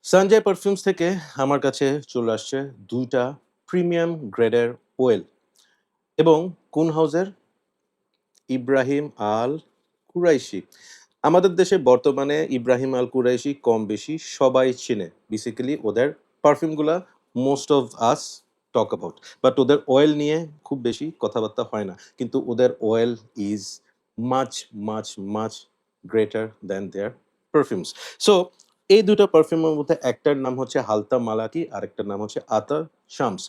Sanjay perfumes থেকে আমার কাছে চলে আসছে ২ টা প্রিমিয়াম গ্রেডের ওয়েল এবং কোন হাউজের? ইব্রাহিম আল কুরাইশি। আমাদের দেশে বর্তমানে ইব্রাহিম আল কুরাইশি কম বেশি সবাই চেনে। বেসিক্যালি ওদের পারফিউমগুলা most of us talk about. But ওদের অয়েল নিয়ে খুব বেশি কথাবার্তা হয় না। কিন্তু ওদের oil is much, much, much greater than their perfumes. So এই ২ টা পারফিউমের মধ্যে একটার নাম হচ্ছে হালতা মালাকি, আরেকটার নাম হচ্ছে আতর শামস।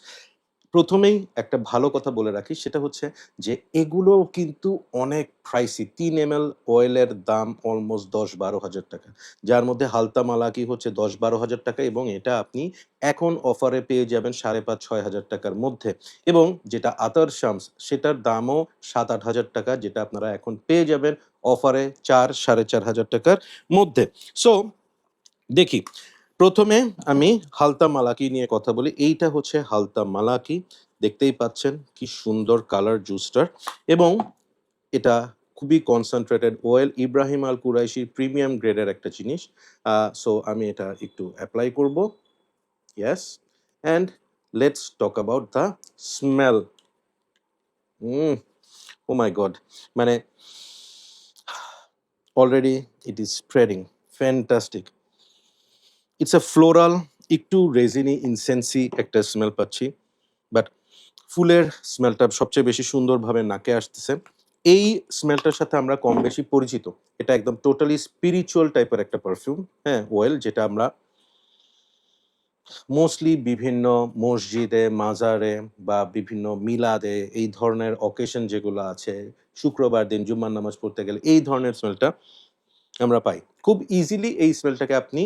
প্রথমেই একটা ভালো কথা বলে রাখি সেটা হচ্ছে যে এগুলোও কিন্তু অনেক প্রাইসি। ৩ এমএল অয়েলের দাম অলমোস্ট ১০-১২ হাজার টাকা। যার মধ্যে হালতা মালাকি হচ্ছে ১০-১২ হাজার টাকা এবং এটা আপনি এখন অফারে পেয়ে যাবেন ৫,৫০-৬ হাজার টাকার মধ্যে। এবং যেটা আতর শামস সেটার দামও ৭-৮ হাজার টাকা, যেটা আপনারা এখন পেয়ে যাবেন অফারে ৪-৪.৫ হাজার টাকার মধ্যে। সো দেখি, ১ম এ আমি হালতা মালাকি নিয়ে কথা বলি। এইটা হচ্ছে হালতা মালাকি। দেখতেই পাচ্ছেন কি সুন্দর কালার জুসটার এবং এটা খুবই কনসেনট্রেটেড অয়েল। ইব্রাহিম আল কুরাইশির প্রিমিয়াম গ্রেডের একটা জিনিস। সো আমি এটা একটু এপ্লাই করব। Yes, and let's talk about the smell. Um oh my God! মানে already it is spreading. Fantastic! It's a floral, একটু রেজিনি ইনসেন্সি একটা স্মেল পাচ্ছি। বাট ফুলের স্মেলটা সবচেয়ে বেশি সুন্দরভাবে নাকে আসতেছে। এই স্মেলটার সাথে আমরা কম বেশি পরিচিত। এটা একদম টোটালি স্পিরিচুয়াল টাইপের একটা পারফিউম, হ্যাঁ? অয়েল যেটা আমরা মোস্টলি বিভিন্ন মসজিদে, মাজারে বা বিভিন্ন মিলাদে এই ধরনের অকেশন যেগুলো আছে, শুক্রবার দিন জুম্মার নামাজ পড়তে গেলে এই ধরনের স্মেলটা আমরা পাই। খুব ইজিলি এই স্মেলটাকে আপনি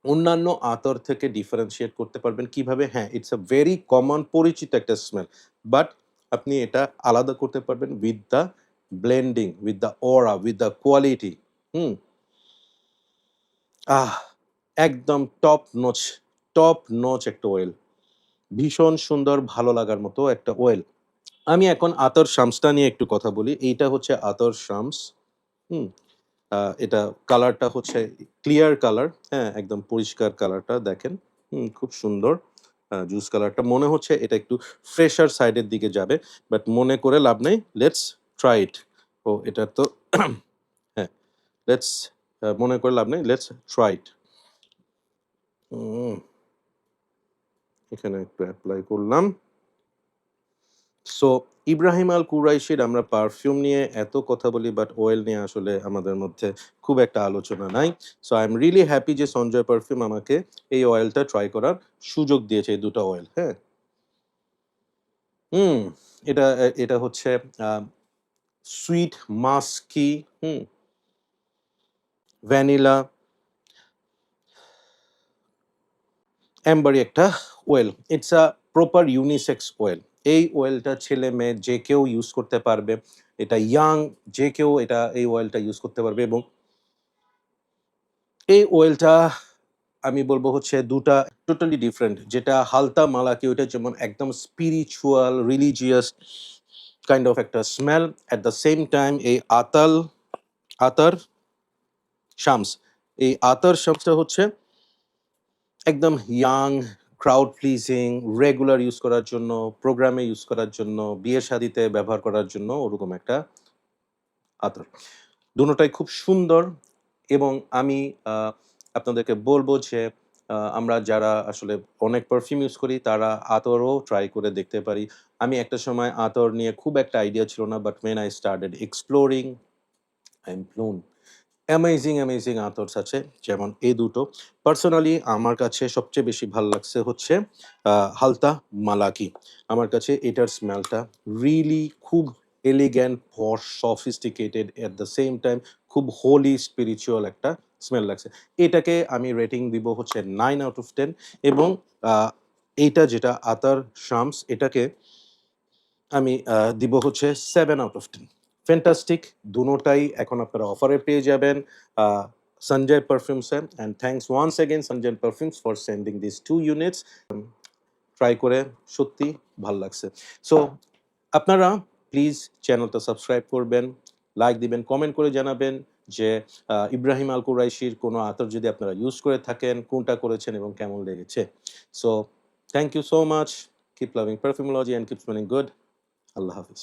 অন্যান্য আতর থেকে ডিফারেনশিয়েট করতে পারবেন কিভাবে? হ্যাঁ, ইটস আ ভেরি কমন পরিচিত একটা স্মেল। বাট আপনি এটা আলাদা করতে পারবেন with the blending, with the aura, with the quality. Hmm? Ah! একদম টপ নচ একটা অয়েল। ভীষণ সুন্দর ভালো লাগার মতো একটা অয়েল। আমি এখন আতর শামসটা নিয়ে একটু কথা বলি। এইটা হচ্ছে আতর শামস। হুম? এটা কালারটা হচ্ছে ক্লিয়ার কালার, হ্যাঁ? একদম পরিষ্কার কালারটা দেখেন। খুব সুন্দর জুস কালারটা। মনে হচ্ছে এটা একটু ফ্রেশার সাইডের দিকে যাবে। বাট মনে করে লাভ নেই। Let's try it. ও এটা তো হ্যাঁ, লেটস মনে করে লাভ নেই। Let's try it. হুম, এখানে একটু এপ্লাই করলাম। সো ইব্রাহিম আল কুরাইশির আমরা পারফিউম নিয়ে এত কথা বলি বাট অয়েল নিয়ে আসলে আমাদের মধ্যে খুব একটা আলোচনা নাই। So I am really happy যে সঞ্জয় পারফিউম আমাকে এই অয়েলটা ট্রাই করার সুযোগ দিয়েছে, এই ২ টা অয়েল, হ্যাঁ? হুম, এটা হচ্ছে আ সুইট মাস্কি, হুম? ভ্যানিলা, অ্যাম্বারি একটা oil. It's a proper unisex oil. এই অয়েলটা ছেলে-মেয়ে যে কেউ ইউজ করতে পারবে। এটা ইয়াং যে কেউ এই অয়েলটা ইউজ করতে পারবে এবং এই অয়েলটা আমি বলব হচ্ছে ২ টা টোটালি ডিফারেন্ট। যেটা হালতা মালাকি ওইটা যেমন একদম স্পিরিচুয়াল, রিলিজিয়াস কাইন্ড অফ একটা smell. At the same time এই আতর শামস। এই আতর শামসটা হচ্ছে একদম young, crowd pleasing, regular use করার জন্য, প্রোগ্রামে ইউজ করার জন্য, বিয়ে-শাদিতে ব্যবহার করার জন্য ওরকম একটা আতর। দোনোটাই খুব সুন্দর এবং আমি আ আপনাদেরকে বলব যে আমরা যারা আসলে অনেক পারফিউম ইউজ করি তারা আতরও ট্রাই করে দেখতে পারি। আমি একটা সময় আতর নিয়ে খুব একটা আইডিয়া ছিল না। But when I started exploring, I am blown. Amazing আতরস আছে যেমন এই দুটো। পার্সোনালি আমার কাছে সবচেয়ে বেশি ভাল লাগছে হচ্ছে হালতা মালাকি। আমার কাছে এটার স্মেলটা রিয়ালি খুব elegant, posh, sophisticated at the same time খুব হোলি স্পিরিচুয়াল একটা স্মেল লাগছে। এটাকে আমি রেটিং দিব হচ্ছে 9 আউট অফ 10 এবং আ এইটা যেটা আতর শামস এটাকে আমি দিব হচ্ছে 7 আউট অফ 10। ফ্যান্টাস্টিক দোনোটাই এখন আপনারা অফারে পেয়ে যাবেন আ সঞ্জয় পারফিউমসে and thanks once again Sanjay perfumes for sending this 2 units. Try করে সত্যি ভাল লাগছে। সো আপনারা প্লিজ চ্যানেলটা সাবস্ক্রাইব করবেন, লাইক দিবেন, কমেন্ট করে জানাবেন যে ইব্রাহিম আল কুরাইশির কোনো আতর যদি আপনারা ইউজ করে থাকেন, কোনটা করেছেন এবং কেমন লেগেছে। So thank you so much. Keep loving Perfumology and keep smelling good. আল্লাহ হাফিজ।